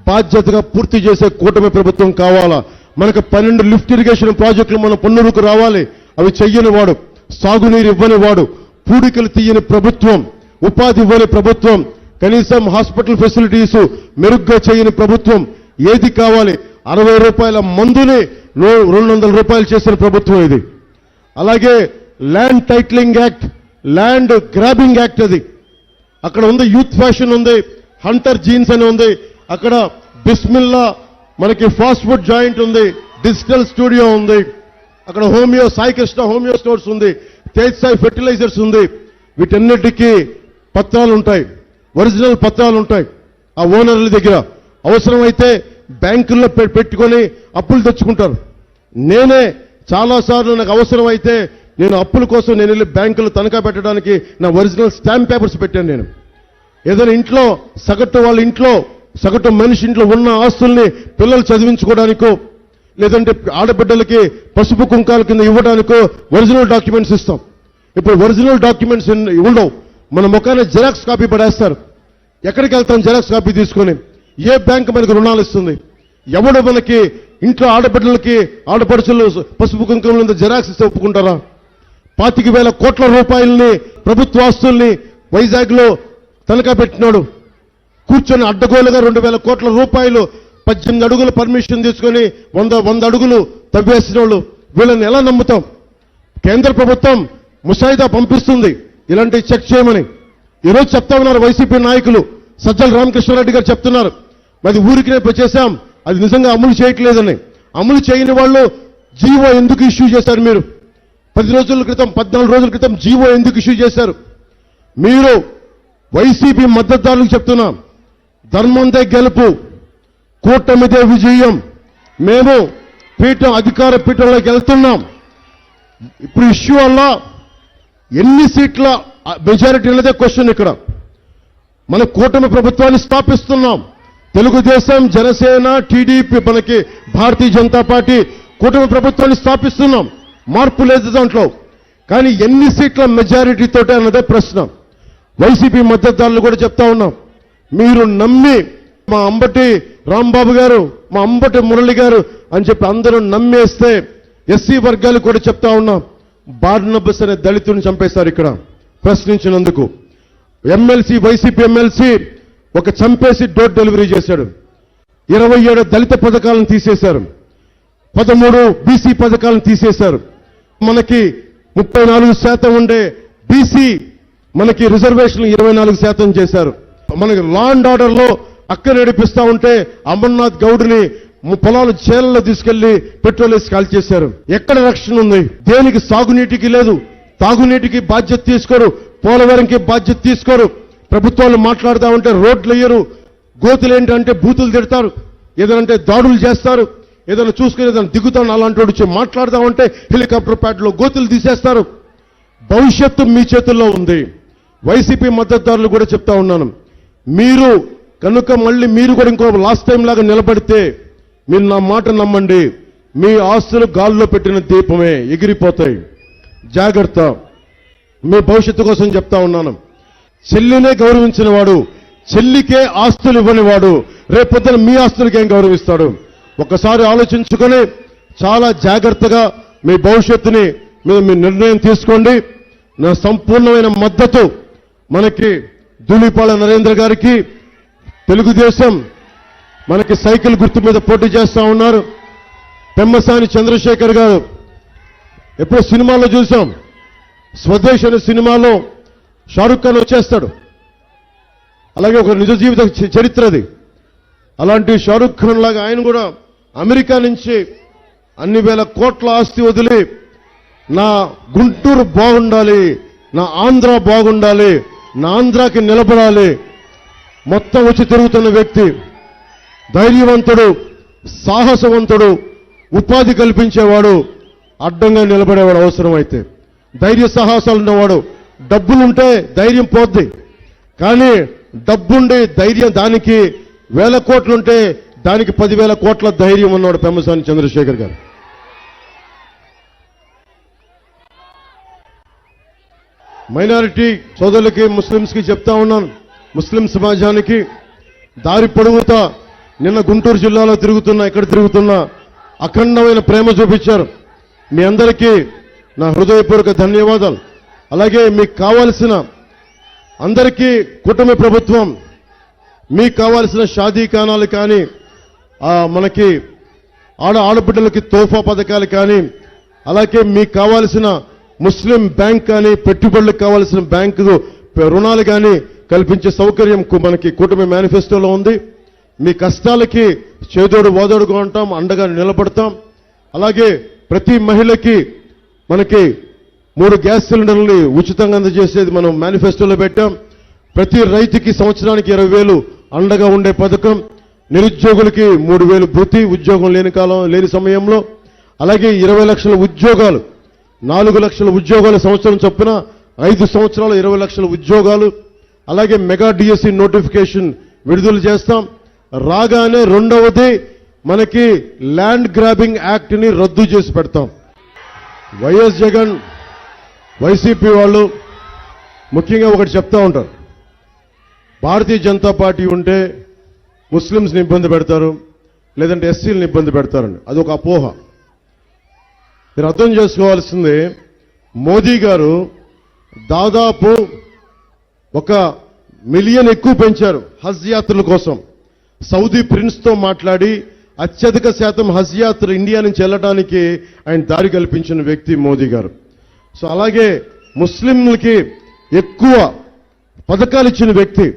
బాధ్యతగా పూర్తి చేసే కూటమి ప్రభుత్వం కావాలా? మనకు 12 లిఫ్ట్ ఇరిగేషన్ ప్రాజెక్టులు మన పన్నులకు రావాలి. అవి చెయ్యని వాడు, సాగునీరు ఇవ్వని వాడు, పూడికలు తీయని ప్రభుత్వం, ఉపాధి ఇవ్వని ప్రభుత్వం, కనీసం హాస్పిటల్ ఫెసిలిటీస్ మెరుగ్గా చేయని ప్రభుత్వం. ఏది కావాలి? 60 రూపాయల మందుని 200 రూపాయలు చేసిన ప్రభుత్వం ఇది. అలాగే land titling act, land grabbing act అది అక్కడ ఉంది. యూత్ ఫ్యాషన్ ఉంది, హంటర్ జీన్స్ అని ఉంది, అక్కడ బిస్మిల్లా మనకి ఫాస్ట్ ఫుడ్ జాయింట్ ఉంది, డిజిటల్ స్టూడియో ఉంది, అక్కడ homeo Sai Krishna homeo stores ఉంది, తేజ్ సాయి ఫెర్టిలైజర్స్ ఉంది. వీటన్నిటికీ పత్రాలు ఉంటాయి, ఒరిజినల్ పత్రాలు ఉంటాయి ఆ ఓనర్ల దగ్గర. అవసరమైతే బ్యాంకుల్లో పెట్టుకొని అప్పులు తెచ్చుకుంటారు. నేనే చాలాసార్లు నాకు అవసరమైతే నేను అప్పుల కోసం నేను వెళ్ళి బ్యాంకులు తనఖా పెట్టడానికి నా ఒరిజినల్ స్టాంప్ పేపర్స్ పెట్టాను. నేను ఏదైనా ఇంట్లో సగటు మనిషి ఇంట్లో ఉన్న ఆస్తుల్ని పిల్లలు చదివించుకోవడానికో, లేదంటే ఆడబిడ్డలకి పసుపు కుంకాల కింద ఇవ్వడానికో ఒరిజినల్ డాక్యుమెంట్స్ ఇస్తాం. ఇప్పుడు ఒరిజినల్ డాక్యుమెంట్స్ ఉండవు. మన ముఖాన్ని జిరాక్స్ కాపీ పడేస్తారు. ఎక్కడికి వెళ్తాం జిరాక్స్ కాపీ తీసుకొని? ఏ బ్యాంక్ మనకు రుణాలు ఇస్తుంది? ఎవడు మనకి ఇంట్లో ఆడబిడ్డలకి ఆడపడుచులు పసుపు కుంకుమల జిరాక్స్ ఇస్తే ఒప్పుకుంటారా? 25,000 కోట్ల రూపాయలని ప్రభుత్వ ఆస్తుల్ని వైజాగ్ లో తనఖా పెట్టినాడు. కూర్చొని అడ్డగోలుగా 2,000 కోట్ల రూపాయలు 18 అడుగులు పర్మిషన్ తీసుకొని 100 అడుగులు తవ్వేసిన వాళ్ళు. వీళ్ళని ఎలా నమ్ముతాం? కేంద్ర ప్రభుత్వం ముసాయిదా పంపిస్తుంది ఇలాంటివి చెక్ చేయమని. ఈరోజు చెప్తా ఉన్నారు వైసీపీ నాయకులు, సజ్జల రామకృష్ణారెడ్డి గారు చెప్తున్నారు, మరి ఊరికి చేశాం, అది నిజంగా అమలు చేయట్లేదని. అమలు చేయని వాళ్ళు జీవో ఎందుకు ఇష్యూ చేశారు? మీరు 10 రోజుల క్రితం 14 రోజుల క్రితం జీవో ఎందుకు ఇష్యూ చేశారు? మీరు వైసీపీ మద్దతుదారులకు చెప్తున్నా, ధర్మందే గెలుపు, కూటమిదే విజయం. మేము పీఠం అధికార పీఠంలోకి వెళ్తున్నాం. ఇప్పుడు ఇష్యూ వల్ల ఎన్ని సీట్ల మెజారిటీ అనేదే క్వశ్చన్. ఇక్కడ మన కూటమి ప్రభుత్వాన్ని స్థాపిస్తున్నాం. తెలుగుదేశం, జనసేన, టీడీపీ, మనకి భారతీయ జనతా పార్టీ కూటమి ప్రభుత్వాన్ని స్థాపిస్తున్నాం. మార్పు లేదు దాంట్లో. కానీ ఎన్ని సీట్ల మెజారిటీతోటే అన్నదే ప్రశ్న. వైసీపీ మద్దతుదారులు కూడా చెప్తా ఉన్నాం, మీరు నమ్మి మా అంబటి రాంబాబు గారు, మా అంబటి మురళి గారు అని చెప్పి అందరూ నమ్మేస్తే ఎస్సీ వర్గాలు కూడా చెప్తా ఉన్నాం, బార్నబస్ అనే దళితుడిని చంపేశారు ఇక్కడ ప్రశ్నించినందుకు. ఎమ్మెల్సీ, వైసీపీ ఎమ్మెల్సీ ఒక చంపేసి డోర్ డెలివరీ చేశాడు. 27 దళిత పథకాలను తీసేశారు, 13 బీసీ పథకాలను తీసేశారు. మనకి 34% ఉండే బీసీ మనకి రిజర్వేషన్ 24% చేశారు. మనకి లా అండ్ ఆర్డర్ లో అక్క నడిపిస్తా ఉంటే అమర్నాథ్ గౌడ్ని పొలాలు చేలలో తీసుకెళ్లి పెట్రోల్ వేసి కాల్ చేశారు. ఎక్కడ రక్షణ ఉంది? దేనికి? సాగునీటికి లేదు, తాగునీటికి బాధ్యత తీసుకోరు, పోలవరంకి బాధ్యత తీసుకోరు. ప్రభుత్వాలు మాట్లాడుతూ ఉంటే రోడ్లు వేయరు, గోతులు ఏంటంటే బూతులు తిడతారు, ఏదంటే దాడులు చేస్తారు, ఏదైనా చూసుకుని ఏదైనా దిగుతాను అలాంటి వాడు వచ్చి మాట్లాడుతూ ఉంటే హెలికాప్టర్ ప్యాడ్లో గోతులు తీసేస్తారు. భవిష్యత్తు మీ చేతుల్లో ఉంది. వైసీపీ మద్దతుదారులు కూడా చెప్తా ఉన్నాను, మీరు కనుక మళ్ళీ మీరు కూడా ఇంకో లాస్ట్ టైం లాగా నిలబడితే మీరు నా మాట నమ్మండి, మీ ఆస్తులు గాల్లో పెట్టిన దీపమే, ఎగిరిపోతాయి. జాగ్రత్త. మీ భవిష్యత్తు కోసం చెప్తా ఉన్నాను. చెల్లినే గౌరవించిన వాడు, చెల్లికే ఆస్తులు ఇవ్వని వాడు రేపొద్దున మీ ఆస్తులకి ఏం గౌరవిస్తాడు? ఒకసారి ఆలోచించుకొని చాలా జాగ్రత్తగా మీ భవిష్యత్తుని మీ నిర్ణయం తీసుకోండి. నా సంపూర్ణమైన మద్దతు మనకి ధూళిపాళ నరేంద్ర గారికి. తెలుగుదేశం మనకి సైకిల్ గుర్తు మీద పోటీ చేస్తా ఉన్నారు. పెమ్మసాని చంద్రశేఖర్ గారు ఎప్పుడో సినిమాలో చూసాం, స్వదేశ్ అనే సినిమాలో షారుఖ్ ఖాన్ వచ్చేస్తాడు. అలాగే ఒక నిజ జీవిత చరిత్ర అది. అలాంటి షారుఖ్ ఖాన్ లాగా ఆయన కూడా అమెరికా నుంచి అన్ని వేల కోట్ల ఆస్తి వదిలి నా గుంటూరు బాగుండాలి, నా ఆంధ్ర బాగుండాలి, నా ఆంధ్రాకి నిలబడాలి మొత్తం వచ్చి తిరుగుతున్న వ్యక్తి. ధైర్యవంతుడు, సాహసవంతుడు, ఉపాధి కల్పించేవాడు, అడ్డంగా నిలబడేవాడు అవసరమైతే. ధైర్య సాహసాలు ఉన్నవాడు. డబ్బులుంటే ధైర్యం పోద్ది, కానీ డబ్బుండి ధైర్యం దానికి 1000 కోట్లుంటే దానికి 10,000 కోట్ల ధైర్యం ఉన్నాడు పెమ్మసాని చంద్రశేఖర్ గారు. మైనారిటీ సోదరులకి, ముస్లింస్కి చెప్తా ఉన్నాను, ముస్లిం సమాజానికి దారి పొడుగుతా నిన్న గుంటూరు జిల్లాలో ఇక్కడ తిరుగుతున్నా అఖండమైన ప్రేమ చూపించారు. మీ అందరికీ నా హృదయపూర్వక ధన్యవాదాలు. అలాగే మీకు కావాల్సిన అందరికీ కూటమి ప్రభుత్వం మీకు కావాల్సిన షాదీఖానాలు కానీ, మనకి ఆడబిడ్డలకి తోఫా పథకాలు కానీ, అలాగే మీకు కావాల్సిన ముస్లిం బ్యాంక్ కానీ, పెట్టుబడులకు కావాల్సిన బ్యాంకు రుణాలు కానీ కల్పించే సౌకర్యం మనకి కూటమి మేనిఫెస్టోలో ఉంది. మీ కష్టాలకి చేదోడు ఓదోడుగా ఉంటాం, అండగా నిలబడతాం. అలాగే ప్రతి మహిళకి మనకి 3 గ్యాస్ సిలిండర్లని ఉచితంగా అందజేసేది మనం మేనిఫెస్టోలో పెట్టాం. ప్రతి రైతుకి సంవత్సరానికి 20,000 అండగా ఉండే పథకం. నిరుద్యోగులకి 3,000 భృతి, ఉద్యోగం లేని సమయంలో. అలాగే 20 లక్షల ఉద్యోగాలు, 4 లక్షల ఉద్యోగాలు సంవత్సరం చొప్పున 5 సంవత్సరాలు 20 లక్షల ఉద్యోగాలు. అలాగే మెగా డిఎస్సి నోటిఫికేషన్ విడుదల చేస్తాం. రాగానే రెండవది మనకి ల్యాండ్ గ్రాబింగ్ యాక్ట్ ని రద్దు చేసి పెడతాం. వైఎస్ జగన్, వైసీపీ వాళ్ళు ముఖ్యంగా ఒకటి చెప్తా ఉంటారు, భారతీయ జనతా పార్టీ ఉంటే ముస్లింస్ని ఇబ్బంది పెడతారు, లేదంటే ఎస్సీలను ఇబ్బంది పెడతారని. అదొక అపోహ. మీరు అర్థం చేసుకోవాల్సింది, మోదీ గారు దాదాపు 1 మిలియన్ ఎక్కువ పెంచారు హజ్ యాత్రల కోసం. సౌదీ ప్రిన్స్తో మాట్లాడి అత్యధిక శాతం హజ్ యాత్ర ఇండియా నుంచి వెళ్ళడానికి ఆయన దారి కల్పించిన వ్యక్తి మోదీ గారు. సో అలాగే ముస్లింలకి ఎక్కువ పథకాలు ఇచ్చిన వ్యక్తి.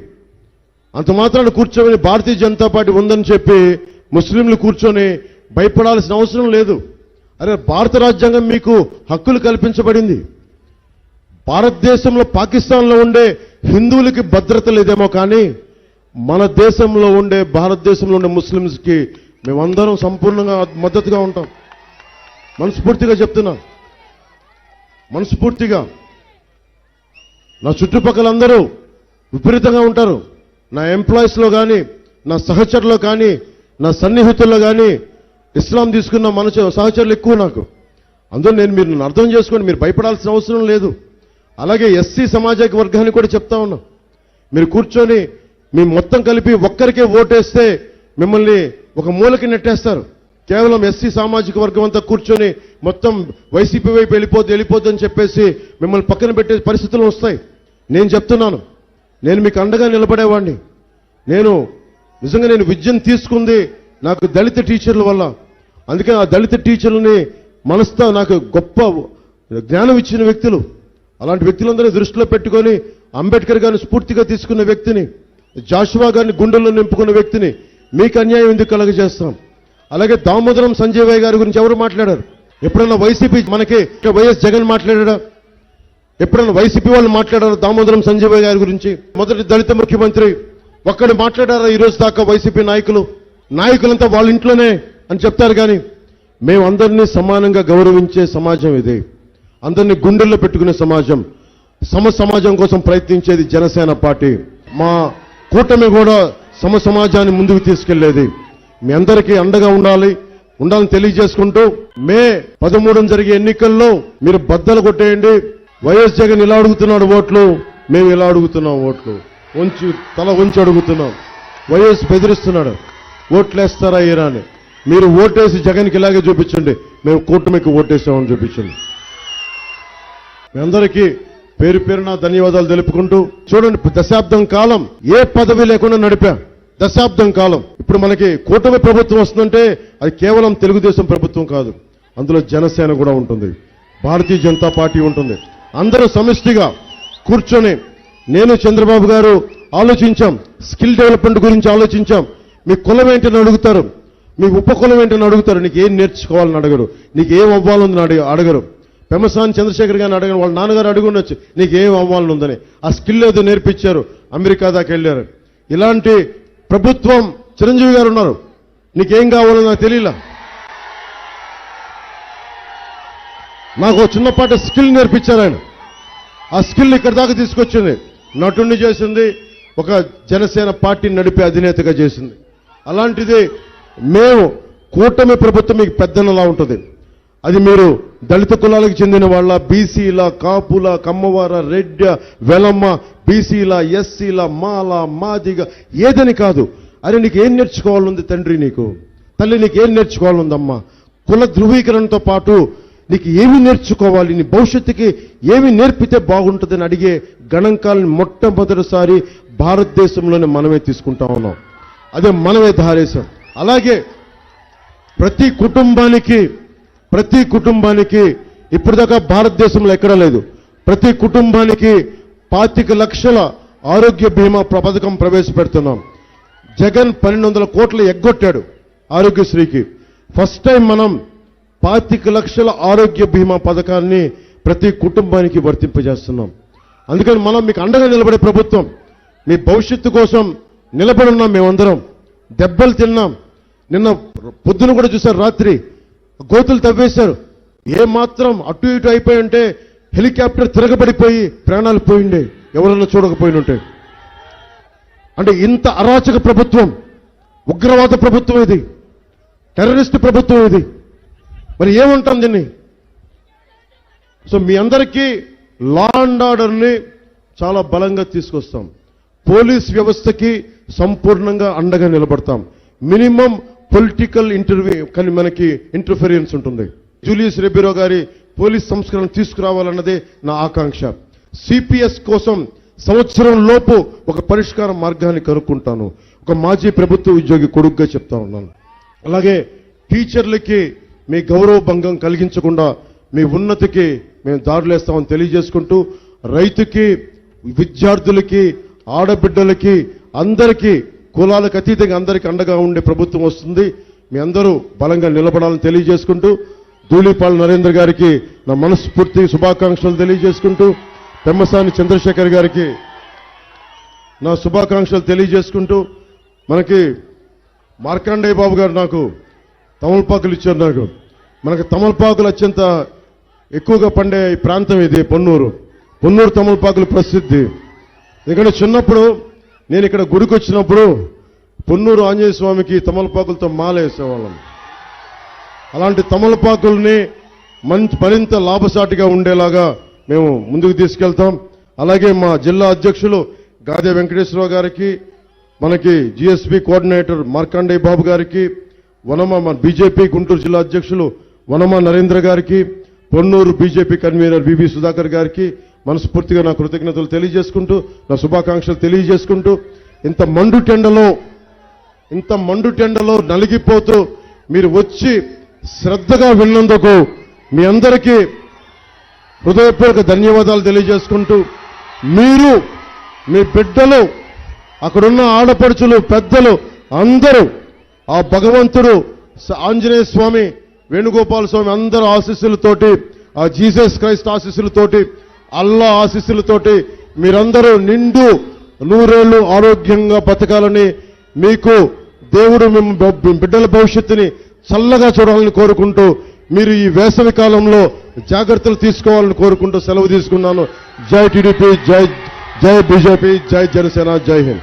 అంత మాత్రాన్ని కూర్చొని భారతీయ జనతా పార్టీ ఉందని చెప్పి ముస్లింలు కూర్చొని భయపడాల్సిన అవసరం లేదు. అరే, భారత రాజ్యాంగం మీకు హక్కులు కల్పించబడింది. భారతదేశంలో పాకిస్తాన్లో ఉండే హిందువులకి భద్రత లేదేమో కానీ మన దేశంలో ఉండే భారతదేశంలో ఉండే ముస్లింస్కి మేమందరం సంపూర్ణంగా మద్దతుగా ఉంటాం. మనస్ఫూర్తిగా చెప్తున్నా, మనస్ఫూర్తిగా. నా చుట్టుపక్కల అందరూ విపరీతంగా ఉంటారు. నా ఎంప్లాయీస్లో కానీ, నా సహచరులో కానీ, నా సన్నిహితుల్లో కానీ ఇస్లాం తీసుకున్న మన సహచరులు ఎక్కువ నాకు. అందులో మీరు అర్థం చేసుకోండి, మీరు భయపడాల్సిన అవసరం లేదు. అలాగే ఎస్సీ సమాజిక వర్గాన్ని కూడా చెప్తా ఉన్నా, మీరు కూర్చొని మీ మొత్తం కలిపి ఒక్కరికే ఓటేస్తే మిమ్మల్ని ఒక మూలకి నెట్టేస్తారు. కేవలం ఎస్సీ సామాజిక వర్గం అంతా కూర్చొని మొత్తం వైసీపీ వైపు వెళ్ళిపోద్దు అని చెప్పేసి మిమ్మల్ని పక్కన పెట్టే పరిస్థితులు వస్తాయి. నేను చెప్తున్నాను, నేను మీకు అండగా నిలబడేవాడిని. నిజంగా నేను విద్యను తీసుకుంది నాకు దళిత టీచర్ల వల్ల. అందుకే ఆ దళిత టీచర్లని మనసుతో నాకు గొప్ప జ్ఞానం ఇచ్చిన వ్యక్తులు. అలాంటి వ్యక్తులందరినీ దృష్టిలో పెట్టుకొని అంబేద్కర్ గారిని స్ఫూర్తిగా తీసుకున్న వ్యక్తిని, జాషువా గారిని గుండెల్లో నింపుకున్న వ్యక్తిని మీకు అన్యాయం ఎందుకు కలగజేస్తాం? అలాగే దామోదరం సంజయ్ గారి గురించి ఎవరు మాట్లాడారు? ఎప్పుడన్నా వైసీపీ మనకి వైఎస్ జగన్ మాట్లాడా? ఎప్పుడన్నా వైసీపీ వాళ్ళు మాట్లాడారు దామోదరం సంజయ్ గారి గురించి? మొదటి దళిత ముఖ్యమంత్రి ఒక్కడు మాట్లాడారా ఈ రోజు దాకా? వైసీపీ నాయకులంతా వాళ్ళ ఇంట్లోనే అని చెప్తారు. కానీ మేమందరినీ సమానంగా గౌరవించే సమాజం ఇది. అందరినీ గుండెల్లో పెట్టుకునే సమాజం, సమాజం కోసం ప్రయత్నించేది జనసేన పార్టీ. మా కూటమి కూడా సమాజాన్ని ముందుకు తీసుకెళ్లేది. మీ అందరికీ అండగా ఉండాలని తెలియజేసుకుంటూ, మే 13 జరిగే ఎన్నికల్లో మీరు బద్దలు కొట్టేయండి. వైఎస్ జగన్ ఇలా అడుగుతున్నాడు ఓట్లు, మేము ఇలా అడుగుతున్నాం ఓట్లు. తల ఉంచి అడుగుతున్నాం. వైఎస్ బెదిరిస్తున్నాడు, ఓట్లేస్తారా ఇరా అని. మీరు ఓటేసి జగన్కి ఇలాగే చూపించండి, మేము కూటమికి ఓటేసామని చూపించండి. మీ అందరికీ పేరు పేరున ధన్యవాదాలు తెలుపుకుంటూ, చూడండి, దశాబ్దం కాలం ఏ పదవి లేకుండా నడిపాం. దశాబ్దం కాలం. ఇప్పుడు మనకి కూటమి ప్రభుత్వం వస్తుందంటే అది కేవలం తెలుగుదేశం ప్రభుత్వం కాదు, అందులో జనసేన కూడా ఉంటుంది, భారతీయ జనతా పార్టీ ఉంటుంది. అందరూ సమిష్టిగా కూర్చొని నేను చంద్రబాబు గారు ఆలోచించాం, స్కిల్ డెవలప్మెంట్ గురించి ఆలోచించాం. మీ కులం ఏంటని అడుగుతారు, మీ ఉపకులం ఏంటని అడుగుతారు, నీకు ఏం నేర్చుకోవాలని అడగరు, నీకు ఏం అవ్వాలని అడగరు. పెమసాని చంద్రశేఖర్ గారిని అడగను, వాళ్ళ నాన్నగారు అడుగుండొచ్చు నీకు ఏం అవ్వాలని ఉందని. ఆ స్కిల్ ఏదో నేర్పించారు, అమెరికా దాకా వెళ్ళారు. ఇలాంటి ప్రభుత్వం చిరంజీవి గారు ఉన్నారు, నీకేం కావాలో నాకు తెలియలా. నాకు చిన్నపాటి స్కిల్ నేర్పించారు ఆయన. ఆ స్కిల్ ఇక్కడ దాకా తీసుకొచ్చింది, నటుడిని చేసింది, ఒక జనసేన పార్టీని నడిపే అధినేతగా చేసింది. అలాంటిది మేము కూటమి ప్రభుత్వం మీకు పెద్దనలా ఉంటుంది. అది మీరు దళిత కులాలకు చెందిన వాళ్ళ, బీసీల, కాపుల, కమ్మవార, రెడ్డ, వెలమ్మ, బీసీల, ఎస్సీల, మాల, మాదిగ ఏదని కాదు. అరే నీకు ఏం నేర్చుకోవాలనుంది తండ్రి, నీకు తల్లి నీకు ఏం నేర్చుకోవాలనుందమ్మా? కుల ధృవీకరణతో పాటు నీకు ఏమి నేర్చుకోవాలి, నీ భవిష్యత్తుకి ఏమి నేర్పితే బాగుంటుందని అడిగే గణాంకాలను మొట్టమొదటిసారి భారతదేశంలోనే మనమే తీసుకుంటా ఉన్నాం. అదే మనమే ధారేశాం. అలాగే ప్రతి కుటుంబానికి ఇప్పటిదాకా భారతదేశంలో ఎక్కడా లేదు, ప్రతి కుటుంబానికి 25 లక్షల ఆరోగ్య బీమా పథకం ప్రవేశపెడుతున్నాం. జగన్ 1200 కోట్లు ఎగ్గొట్టాడు ఆరోగ్యశ్రీకి. ఫస్ట్ టైం మనం 25 లక్షల ఆరోగ్య బీమా పథకాన్ని ప్రతి కుటుంబానికి వర్తింపజేస్తున్నాం. అందుకని మనం మీకు అండగా నిలబడే ప్రభుత్వం, మీ భవిష్యత్తు కోసం నిలబడున్నాం. మేమందరం దెబ్బలు తిన్నాం. నిన్న పొద్దున కూడా చూశారు, రాత్రి గోతులు తవ్వేశారు. ఏమాత్రం అటు ఇటు అయిపోయి ఉంటే హెలికాప్టర్ తిరగబడిపోయి ప్రాణాలు పోయిండే, ఎవరన్నా చూడకపోయినుంటే. అంటే ఇంత అరాచక ప్రభుత్వం, ఉగ్రవాద ప్రభుత్వం ఇది, టెర్రరిస్ట్ ప్రభుత్వం ఇది. మరి ఏమంటాం దీన్ని? సో మీ అందరికీ లా అండ్ ఆర్డర్ని చాలా బలంగా తీసుకొస్తాం. పోలీస్ వ్యవస్థకి సంపూర్ణంగా అండగా నిలబడతాం. మినిమం పొలిటికల్ కానీ మనకి ఇంటర్ఫిరెన్స్ ఉంటుంది. జూలియస్ రెబిరో గారి పోలీస్ సంస్కరణ తీసుకురావాలన్నదే నా ఆకాంక్ష. సిపిఎస్ కోసం సంవత్సరం లోపు ఒక పరిష్కార మార్గాన్ని కనుక్కుంటాను. ఒక మాజీ ప్రభుత్వ ఉద్యోగి కొడుకుగా చెప్తా ఉన్నాను. అలాగే టీచర్లకి మీ గౌరవ భంగం కలిగించకుండా మీ ఉన్నతికి మేము దారులేస్తామని తెలియజేసుకుంటూ, రైతుకి, విద్యార్థులకి, ఆడబిడ్డలకి అందరికీ కులాలకు అతీతంగా అందరికీ అండగా ఉండే ప్రభుత్వం వస్తుంది. మీ అందరూ బలంగా నిలబడాలని తెలియజేసుకుంటూ, ధూళిపాల నరేంద్ర గారికి నా మనస్ఫూర్తి శుభాకాంక్షలు తెలియజేసుకుంటూ, పెమ్మసాని చంద్రశేఖర్ గారికి నా శుభాకాంక్షలు తెలియజేసుకుంటూ, మనకి మార్కండేయ బాబు గారు నాకు తమలపాకులు ఇచ్చారు. మనకు తమలపాకులు అత్యంత ఎక్కువగా పండే ఈ ప్రాంతం ఇది పొన్నూరు. పొన్నూరు తమలపాకులు ప్రసిద్ధి. ఎందుకంటే చిన్నప్పుడు నేను ఇక్కడ గుడికి వచ్చినప్పుడు పొన్నూరు ఆంజనేయ స్వామికి తమలపాకులతో మాల వేసేవాళ్ళం. అలాంటి తమలపాకుల్ని మరింత లాభసాటిగా ఉండేలాగా మేము ముందుకు తీసుకెళ్తాం. అలాగే మా జిల్లా అధ్యక్షులు గాదే వెంకటేశ్వరరావు గారికి, మనకి జిఎస్పి కోఆర్డినేటర్ మార్కండేయ బాబు గారికి, మన బీజేపీ గుంటూరు జిల్లా అధ్యక్షులు వనమా నరేంద్ర గారికి, పొన్నూరు బీజేపీ కన్వీనర్ వివి సుధాకర్ గారికి మనస్ఫూర్తిగా నా కృతజ్ఞతలు తెలియజేసుకుంటూ, నా శుభాకాంక్షలు తెలియజేసుకుంటూ, ఇంత మండు టెండలో నలిగిపోతూ మీరు వచ్చి శ్రద్ధగా విన్నందుకు మీ అందరికీ హృదయపూర్వక ధన్యవాదాలు తెలియజేసుకుంటూ, మీరు మీ బిడ్డలు అక్కడున్న ఆడపడుచులు పెద్దలు అందరూ ఆ భగవంతుడు ఆంజనేయ స్వామి, వేణుగోపాల స్వామి అందరూ ఆశీస్సులతోటి, ఆ జీసస్ క్రైస్ట్ ఆశీస్సులతోటి, అల్లా ఆశీస్సులతోటి మీరందరూ నిండు నూరేళ్లు ఆరోగ్యంగా బతకాలని, మీకు దేవుడు మీ బిడ్డల భవిష్యత్తుని చల్లగా చూడాలని కోరుకుంటూ, మీరు ఈ వేసవి కాలంలో జాగ్రత్తలు తీసుకోవాలని కోరుకుంటూ సెలవు తీసుకున్నాను. జై టీడీపీ, జై బీజేపీ, జై జనసేన, జై హింద్.